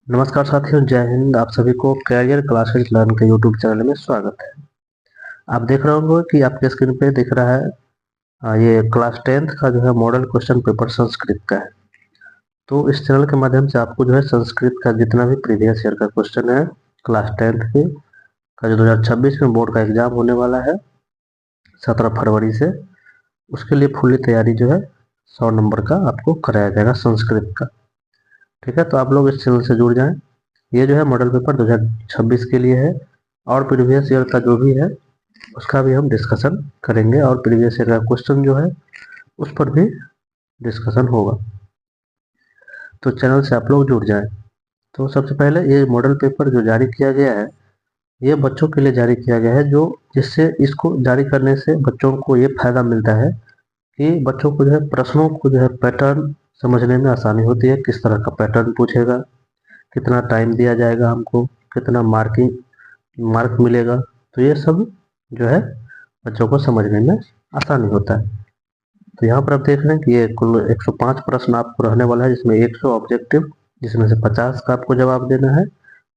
नमस्कार साथियों, जय हिंद। आप सभी को कैरियर क्लासेज लर्न के यूट्यूब चैनल में स्वागत है। आप देख रहे होंगे कि आपके स्क्रीन पे दिख रहा है ये क्लास 10th का जो है मॉडल क्वेश्चन पेपर संस्कृत का है। तो इस चैनल के माध्यम से आपको जो है संस्कृत का जितना भी प्रीवियस ईयर का क्वेश्चन है क्लास 10th के का जो 2026 में बोर्ड का एग्जाम होने वाला है 17 फरवरी से, उसके लिए फुल्ली तैयारी जो है 100 नंबर का आपको कराया जाएगा संस्कृत का। ठीक है, तो आप लोग इस चैनल से जुड़ जाएं। ये जो है मॉडल पेपर 2026 के लिए है और प्रीवियस ईयर का जो भी है उसका भी हम डिस्कशन करेंगे और प्रीवियस ईयर का क्वेश्चन जो है उस पर भी डिस्कशन होगा। तो चैनल से आप लोग जुड़ जाएं। तो सबसे पहले ये मॉडल पेपर जो जारी किया गया है ये बच्चों के लिए जारी किया गया है, जो जिससे इसको जारी करने से बच्चों को ये फायदा मिलता है कि बच्चों को जो है प्रश्नों को जो है पैटर्न समझने में आसानी होती है। किस तरह का पैटर्न पूछेगा, कितना टाइम दिया जाएगा, हमको कितना मार्क मिलेगा, तो ये सब जो है बच्चों को समझने में आसानी होता है। तो यहाँ पर आप देख रहे हैं कि ये कुल 105 प्रश्न आपको रहने वाला है, जिसमें 100 ऑब्जेक्टिव, जिसमें से 50 का आपको जवाब देना है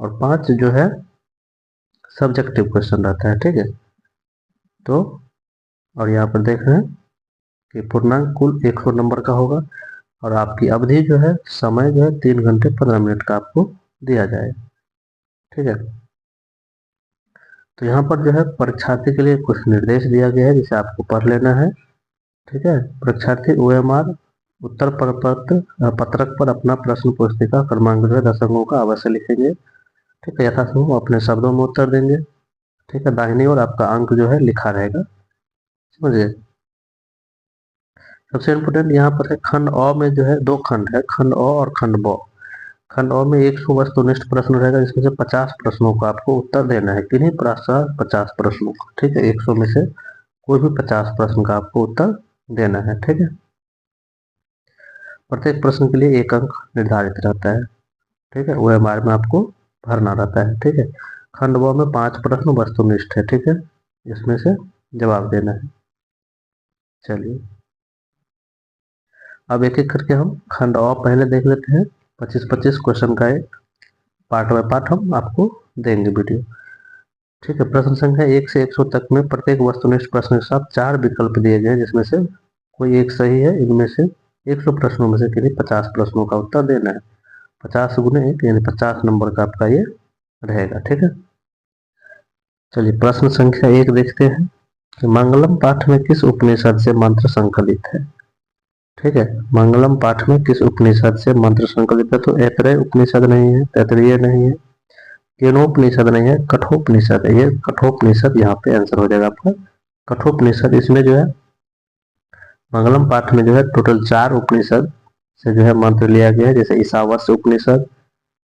और 5 जो है सब्जेक्टिव क्वेश्चन रहता है। ठीक है, तो और यहाँ पर देख रहे हैं कि पूर्णांक कुल 100 नंबर का होगा और आपकी अवधि जो है समय जो है 3 घंटे 15 मिनट का आपको दिया जाएगा। ठीक है, तो यहाँ पर जो है परीक्षार्थी के लिए कुछ निर्देश दिया गया है जिसे आपको पढ़ लेना है। ठीक है, परीक्षार्थी OMR उत्तर पत्रक पर अपना प्रश्न पुस्तिका क्रमांक जो है 10 अंकों का अवश्य लिखेंगे। ठीक है, यथासंभव अपने शब्दों में उत्तर देंगे। ठीक है, दाहिनी ओर आपका अंक जो है लिखा रहेगा, समझिए। सबसे इम्पोर्टेंट यहाँ पर है खंड अ में जो है 2 खंड है, खंड अ और खंड ब। खंड अ में 100 वस्तुनिष्ठ प्रश्न रहेगा, जिसमें से 50 प्रश्नों का आपको उत्तर देना है। किन्हीं प्रासंगिक 50 प्रश्नों का। ठीक है, 100 में से कोई भी 50 प्रश्न का आपको उत्तर देना है। ठीक है, प्रत्येक प्रश्न के लिए 1 अंक निर्धारित रहता है। ठीक है, OMR में आपको भरना रहता है। ठीक है, खंड ब में 5 प्रश्न वस्तुनिष्ठ है। ठीक है, इसमें से जवाब देना है। चलिए अब एक एक करके हम खंड अ पहले देख लेते हैं। 25-25 क्वेश्चन का एक पार्ट बाय पार्ट हम आपको देंगे वीडियो। ठीक है, प्रश्न संख्या 1 से 100 तक में प्रत्येक वस्तुनिष्ठ प्रश्न के साथ 4 विकल्प दिए गए हैं, जिसमें से कोई एक सही है। इनमें से 100 प्रश्नों में से किन्हीं 50 प्रश्नों का उत्तर देना है। 50 गुने 1 यानी 50 नंबर का आपका ये रहेगा। ठीक है, चलिए प्रश्न संख्या 1 देखते हैं कि मंगलम पाठ में किस उपनिषद से मंत्र संकलित है। ठीक है, मंगलम पाठ में किस उपनिषद से मंत्र संकलित है। तो ऐतरेय उपनिषद नहीं है, तैतरीय नहीं है, केनोपनिषद नहीं है, कठोपनिषद है। ये कठोपनिषद यहाँ पे आंसर हो जाएगा आपका कठोपनिषद। इसमें जो है मंगलम पाठ में जो है टोटल 4 उपनिषद से जो है मंत्र लिया गया है, जैसे ईशावास्य उपनिषद।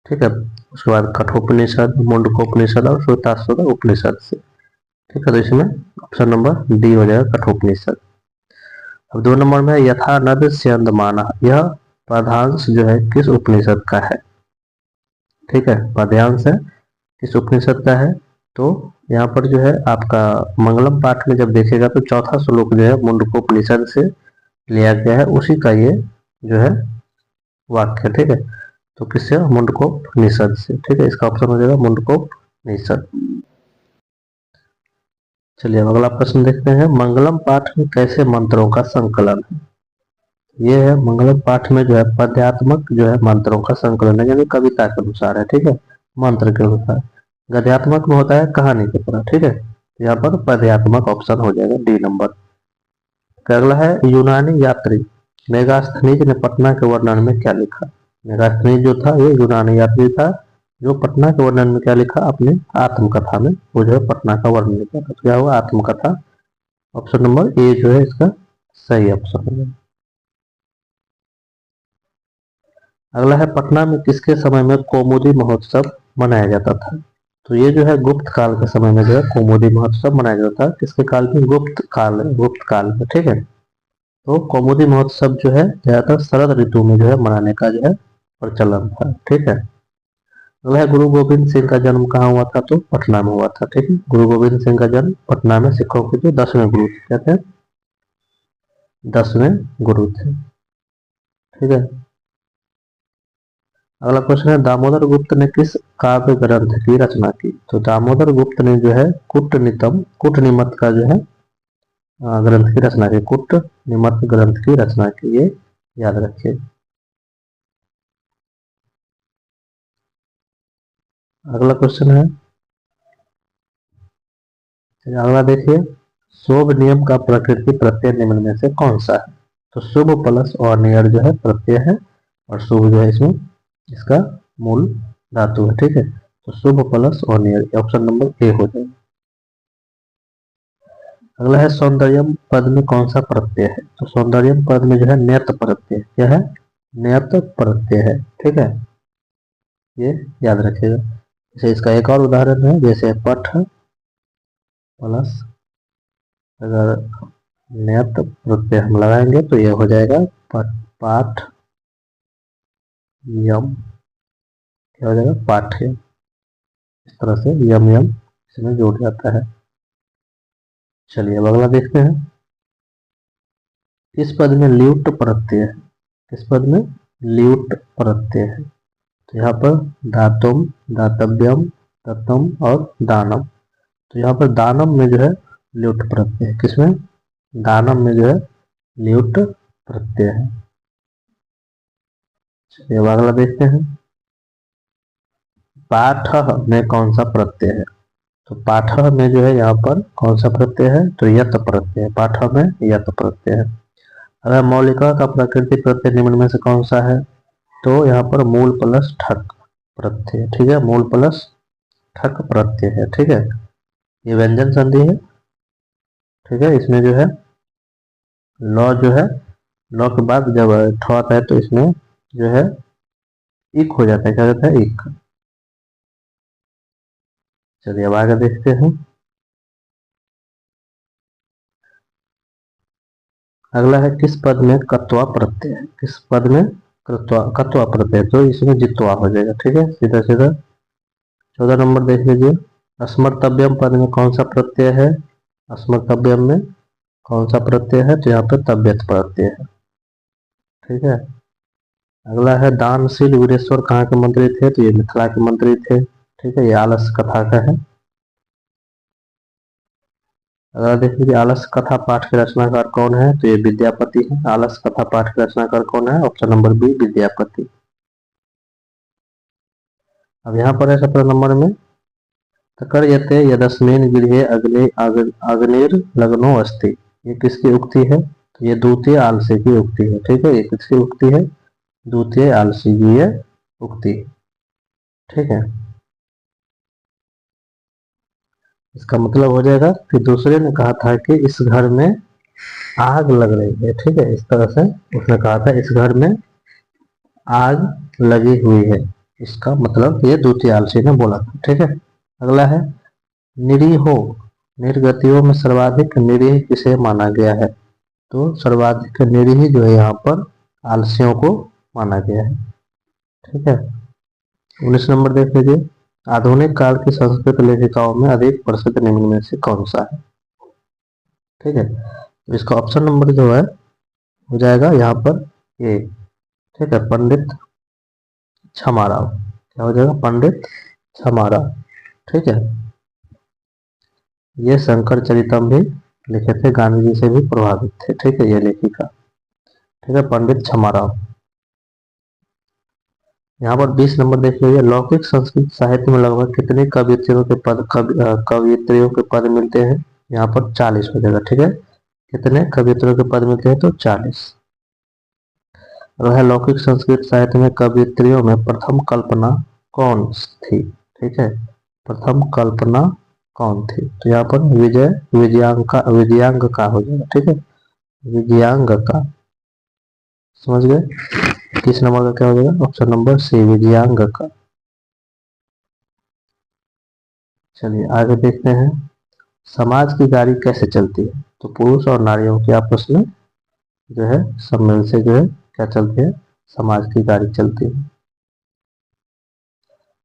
ठीक है, उसके बाद कठोपनिषद, मुंडकोपनिषद और श्वेताश्वतर उपनिषद से। ठीक है, तो इसमें ऑप्शन नंबर डी हो जाएगा कठोपनिषद। अब 2 नंबर में यथा नद स्यंदमाना, यह पदांश जो है किस उपनिषद का है। ठीक है, पद्यांश है किस उपनिषद का है। तो यहाँ पर जो है आपका मंगलम पाठ में जब देखेगा तो चौथा श्लोक जो है मुंडकोपनिषद से लिया गया है, उसी का ये जो है वाक्य। ठीक है, तो किससे, मुंडकोपनिषद से। ठीक है, इसका ऑप्शन हो जाएगा मुंडकोपनिषद। चलिए अब अगला प्रश्न देखते हैं, मंगलम पाठ में कैसे मंत्रों का संकलन है। ये है मंगलम पाठ में जो है पद्यात्मक जो है मंत्रों का संकलन है, यानी कविता के अनुसार है। ठीक है, मंत्र के अनुसार। गद्यात्मक में होता है कहानी की तरह। ठीक है, यहाँ पर पद्यात्मक ऑप्शन हो जाएगा डी नंबर। अगला है यूनानी यात्री मेगास्थनीज ने पटना के वर्णन में क्या लिखा। मेगास्थनीज जो था ये यूनानी यात्री था, जो पटना के वर्णन में क्या लिखा, अपने आत्मकथा में वो जो है पटना का वर्णन किया था। तो क्या हुआ, आत्मकथा। ऑप्शन नंबर ए जो है इसका सही ऑप्शन है। अगला है पटना में किसके समय में कौमुदी महोत्सव मनाया जाता था। तो ये जो है गुप्त काल के समय में जो है कौमुदी महोत्सव मनाया जाता था। किसके काल में, गुप्त काल में। ठीक है, तो कौमुदी महोत्सव जो है ज्यादातर शरद ऋतु में जो है मनाने का जो है प्रचलन था। ठीक है, अगला है गुरु गोविंद सिंह का जन्म कहाँ हुआ था। तो पटना में हुआ था। ठीक है, गुरु गोविंद सिंह का जन्म पटना में, सिखों के जो 10वें गुरु थे, कहते हैं 10वें गुरु थे। ठीक है, अगला क्वेश्चन है दामोदर गुप्त ने किस काव्य ग्रंथ की रचना की? तो दामोदर गुप्त ने जो है कूटनीमत का जो है ग्रंथ की रचना की, कूटनीमत ग्रंथ की रचना की, ये याद रखिए। अगला क्वेश्चन है, अगला देखिए, शुभ नियम का प्रकृति प्रत्यय निम्न में से कौन सा है? तो शुभ प्लस और नियर जो है प्रत्यय है, और शुभ जो है इसमें इसका मूल धातु है, ठीक है। तो शुभ प्लस और नियर, ऑप्शन नंबर ए हो जाएगा। अगला है सौंदर्यम पद में कौन सा प्रत्यय है? तो सौंदर्यम पद में जो है नेत प्रत्यय, क्या है? नेत प्रत्यय है, ठीक है, ये याद रखिएगा। जैसे इसका एक और उदाहरण है, जैसे पठ प्लस अगर नेत प्रत्यय हम लगाएंगे तो ये हो जाएगा पाठ यम, क्या हो जाएगा? पाठ्य। इस तरह से यम यम इसमें जुड़ जाता है। चलिए अब अगला देखते हैं, किस पद में ल्यूट प्रत्यय है? किस पद में ल्यूट प्रत्यय है? तो यहाँ पर धातुम, दातव्यम, दत्तम और दानम। तो यहाँ पर दानम में जो है ल्यूट प्रत्यय है, किसमें? दानम में जो है ल्यूट प्रत्यय है। चलिए अब अगला देखते हैं, पाठ में कौन सा प्रत्यय है? तो पाठ में जो है यहाँ पर कौन सा प्रत्यय है? तो यत प्रत्यय है, पाठ में यत प्रत्यय है। अगर मौलिका का प्रकृति प्रत्यय निम्न में से कौन सा है? तो यहाँ पर मूल प्लस ठक प्रत्यय, ठीक है, मूल प्लस ठक प्रत्यय है, ठीक है, ये व्यंजन संधि है, ठीक है। इसमें जो है लॉ जो है, लॉ के बाद जब ठ आता है तो इसमें जो है इक हो जाता है, क्या होता है? इक। चलिए अब आगे देखते हैं, अगला है किस पद में कत्वा प्रत्यय है? किस पद में कत्वा प्रत्यय, तो इसमें जित्वा हो जाएगा, ठीक है, सीधा सीधा। 14 नंबर देख लीजिए, स्मर्तव्यम पद में कौन सा प्रत्यय है? स्मर्तव्यम में कौन सा प्रत्यय है? तो यहाँ पे तव्यत प्रत्यय है, ठीक है। अगला है दानशील वीरेश्वर कहाँ के मंत्री थे? तो ये मिथिला के मंत्री थे, ठीक है, ये आलस कथा का है। अगला देख लीजिए, आलस कथा पाठ के रचनाकार कौन है? तो ये विद्यापति है। आलस कथा पाठ के रचनाकार कौन है? Option number B, Vidyapati. अब यहाँ पर है 17 नंबर में, तकर्यते यदस्मिन् गृहे अग्निर लग्नो अस्ति, ये किसकी उक्ति है? तो ये द्वितीय आलसी की उक्ति है, ठीक है, ये किसकी उक्ति है? द्वितीय आलसी की ये उक्ति, ठीक है। इसका मतलब हो जाएगा कि दूसरे ने कहा था कि इस घर में आग लग रही है, ठीक है, इस तरह से उसने कहा था इस घर में आग लगी हुई है, इसका मतलब ये द्वितीय आलसी ने बोला था, ठीक है। अगला है निरीहो, निर्गतियों में सर्वाधिक निरीह किसे माना गया है? तो सर्वाधिक निरीह जो है यहाँ पर आलसियों को माना गया है, ठीक है। 19 नंबर देख लीजिए, आधुनिक काल की संस्कृत लेखिकाओं में अधिक प्रसिद्ध निम्न में से कौन सा है? ठीक है, तो इसका ऑप्शन नंबर जो है हो जाएगा यहाँ पर ए, ठीक है, पंडित छमाराव, क्या हो जाएगा? पंडित छमाराव, ठीक है। ये शंकर चरितम भी लिखे थे, गांधी जी से भी प्रभावित थे, ठीक है, ये लेखिका, ठीक है, पंडित छमाराव। यहाँ पर 20 नंबर देख लीजिए, लौकिक संस्कृत साहित्य में लगभग कितने कवियत्रियों के पद कवियत्रियों के पद मिलते हैं? यहाँ पर 40 हो जाएगा, ठीक है, कितने कवियत्रियों के पद मिलते हैं? तो 40। वह लौकिक संस्कृत साहित्य में कवियत्रियों में प्रथम कल्पना कौन थी? ठीक है, प्रथम कल्पना कौन थी? तो यहाँ पर विजयांग का हो जाएगा, ठीक है, विजयांग का, समझ गए? किस नंबर का क्या हो जाएगा? ऑप्शन नंबर सी, विजयांग का। चलिए आगे देखते हैं, समाज की गाड़ी कैसे चलती है? तो पुरुष और नारियों के आपस में जो है सम्मेलन से जो है क्या चलती है? समाज की गाड़ी चलती है।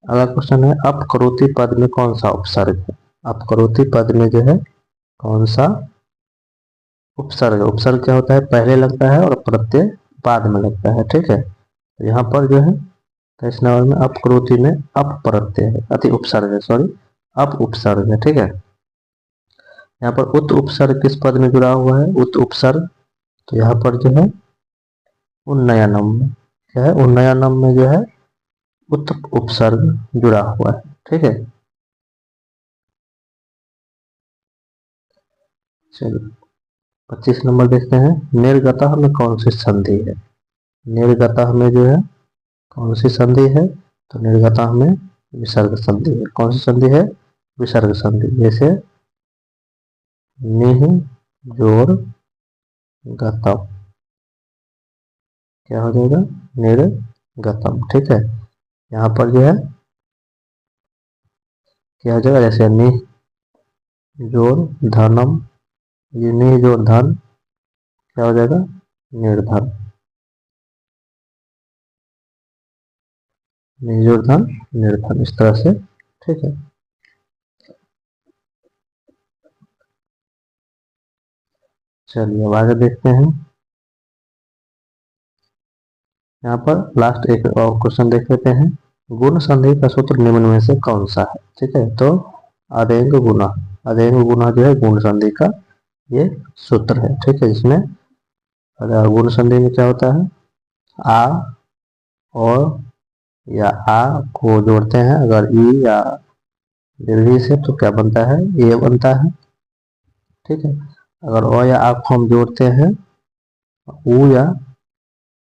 अगला क्वेश्चन है, अपकरोति पद में कौन सा उपसर्ग है? अपकरोति पद में जो है कौन सा उपसर्ग? उपसर्ग क्या होता है? पहले लगता है और प्रत्यय बाद में लगता है, ठीक है। तो यहाँ पर जो है तो इस नंबर में अपकृति में अप प्रत्यय है, अति उपसर्ग है, सॉरी अप उपसर्ग है। ठीक है, यहाँ पर उत उपसर्ग किस पद में जुड़ा हुआ है? उत उपसर्ग, तो यहाँ पर जो है उन्नयनम में क्या है? उन्नयनम में जो है उत उपसर्ग जुड़ा हुआ है। ठीक है, चलिए 25 नंबर देखते हैं। निर्गतः में कौन सी संधि है? निर्गतः में जो है कौन सी संधि है? तो निर्गतः में विसर्ग संधि है। कौन सी संधि है? विसर्ग संधि। जैसे निह जोर गतम, क्या हो जाएगा? निर्गतम। ठीक है, यहाँ पर जो है क्या हो जाएगा? जैसे निह जोर धनम, ये निह जोर धन क्या हो जाएगा? निर्धन। निह जोर धन निर्धन, इस तरह से। ठीक है, चलिए अब आगे देखते हैं। यहाँ पर लास्ट एक और क्वेश्चन देख लेते हैं। गुण संधि का सूत्र निम्न में से कौन सा है? ठीक है, तो अदेंग गुना, अदेंग गुना जो है गुण संधि का ये सूत्र है। ठीक है, इसमें अगर गुण संधि में क्या होता है? आ और या आ को जोड़ते हैं, अगर ई या दीर्घी से तो क्या बनता है? ए बनता है। ठीक है, अगर अ या आ को हम जोड़ते हैं उ या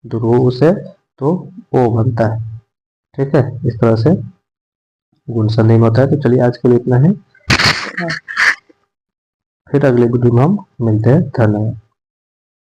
ध्रुव से तो ओ बनता है। ठीक है, इस तरह से गुण संधि में होता है। तो चलिए आज के लिए इतना है, फिर अगले वीडियो में हम मिलते हैं। धन्यवाद।